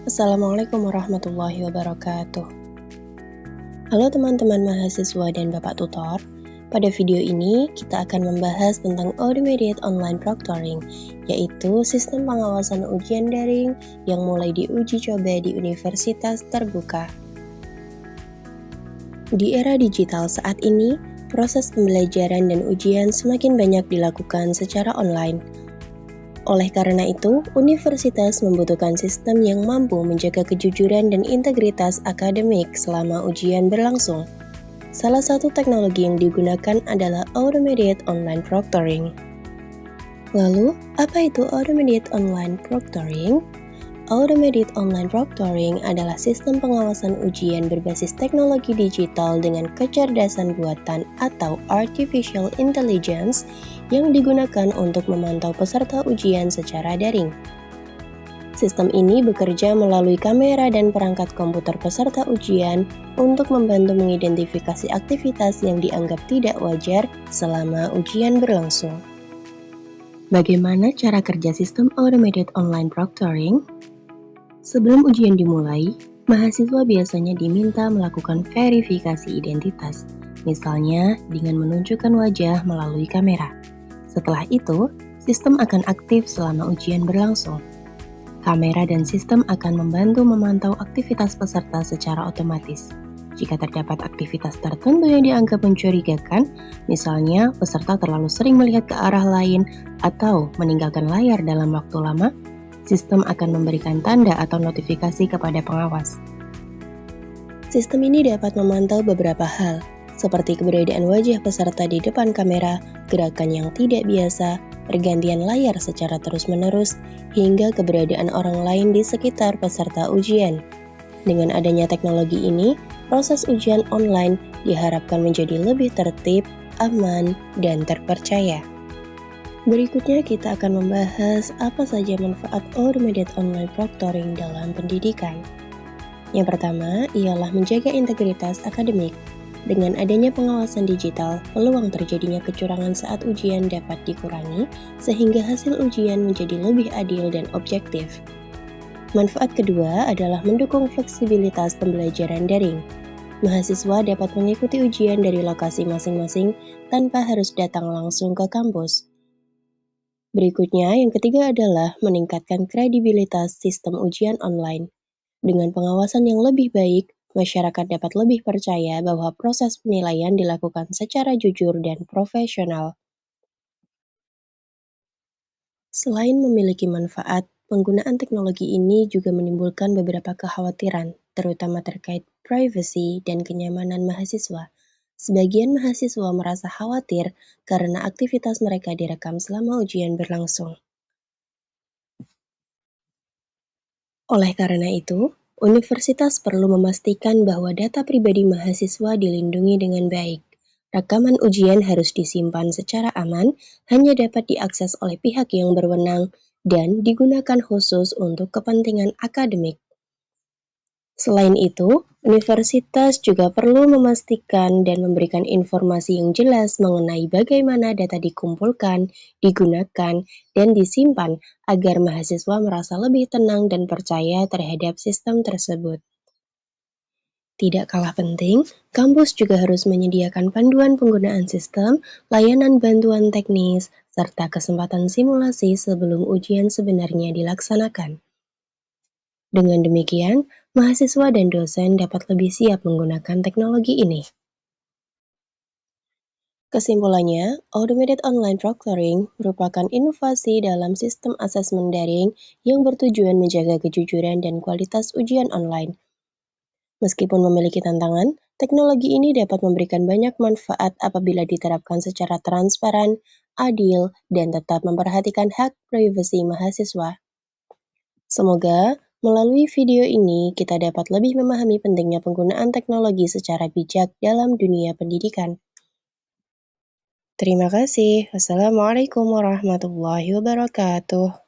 Assalamualaikum warahmatullahi wabarakatuh. Halo teman-teman mahasiswa dan Bapak Tutor. Pada video ini, kita akan membahas tentang Automated Online Proctoring, yaitu sistem pengawasan ujian daring yang mulai diuji coba di universitas terbuka. Di era digital saat ini, proses pembelajaran dan ujian semakin banyak dilakukan secara online. Oleh karena itu, universitas membutuhkan sistem yang mampu menjaga kejujuran dan integritas akademik selama ujian berlangsung. Salah satu teknologi yang digunakan adalah Automated Online Proctoring. Lalu, apa itu Automated Online Proctoring? Automated Online Proctoring adalah sistem pengawasan ujian berbasis teknologi digital dengan kecerdasan buatan atau artificial intelligence yang digunakan untuk memantau peserta ujian secara daring. Sistem ini bekerja melalui kamera dan perangkat komputer peserta ujian untuk membantu mengidentifikasi aktivitas yang dianggap tidak wajar selama ujian berlangsung. Bagaimana cara kerja sistem Automated Online Proctoring? Sebelum ujian dimulai, mahasiswa biasanya diminta melakukan verifikasi identitas, misalnya dengan menunjukkan wajah melalui kamera. Setelah itu, sistem akan aktif selama ujian berlangsung. Kamera dan sistem akan membantu memantau aktivitas peserta secara otomatis. Jika terdapat aktivitas tertentu yang dianggap mencurigakan, misalnya peserta terlalu sering melihat ke arah lain atau meninggalkan layar dalam waktu lama, sistem akan memberikan tanda atau notifikasi kepada pengawas. Sistem ini dapat memantau beberapa hal, seperti keberadaan wajah peserta di depan kamera, gerakan yang tidak biasa, pergantian layar secara terus-menerus, hingga keberadaan orang lain di sekitar peserta ujian. Dengan adanya teknologi ini, proses ujian online diharapkan menjadi lebih tertib, aman, dan terpercaya. Berikutnya kita akan membahas apa saja manfaat Automated Online Proctoring dalam pendidikan. Yang pertama ialah menjaga integritas akademik. Dengan adanya pengawasan digital, peluang terjadinya kecurangan saat ujian dapat dikurangi, sehingga hasil ujian menjadi lebih adil dan objektif. Manfaat kedua adalah mendukung fleksibilitas pembelajaran daring. Mahasiswa dapat mengikuti ujian dari lokasi masing-masing tanpa harus datang langsung ke kampus. Berikutnya, yang ketiga adalah meningkatkan kredibilitas sistem ujian online. Dengan pengawasan yang lebih baik, masyarakat dapat lebih percaya bahwa proses penilaian dilakukan secara jujur dan profesional. Selain memiliki manfaat, penggunaan teknologi ini juga menimbulkan beberapa kekhawatiran, terutama terkait privasi dan kenyamanan mahasiswa. Sebagian mahasiswa merasa khawatir karena aktivitas mereka direkam selama ujian berlangsung. Oleh karena itu, universitas perlu memastikan bahwa data pribadi mahasiswa dilindungi dengan baik. Rekaman ujian harus disimpan secara aman, hanya dapat diakses oleh pihak yang berwenang, dan digunakan khusus untuk kepentingan akademik. Selain itu, universitas juga perlu memastikan dan memberikan informasi yang jelas mengenai bagaimana data dikumpulkan, digunakan, dan disimpan agar mahasiswa merasa lebih tenang dan percaya terhadap sistem tersebut. Tidak kalah penting, kampus juga harus menyediakan panduan penggunaan sistem, layanan bantuan teknis, serta kesempatan simulasi sebelum ujian sebenarnya dilaksanakan. Dengan demikian, mahasiswa dan dosen dapat lebih siap menggunakan teknologi ini. Kesimpulannya, Automated Online Proctoring merupakan inovasi dalam sistem asesmen daring yang bertujuan menjaga kejujuran dan kualitas ujian online. Meskipun memiliki tantangan, teknologi ini dapat memberikan banyak manfaat apabila diterapkan secara transparan, adil, dan tetap memperhatikan hak privasi mahasiswa. Semoga melalui video ini kita dapat lebih memahami pentingnya penggunaan teknologi secara bijak dalam dunia pendidikan. Terima kasih. Wassalamualaikum warahmatullahi wabarakatuh.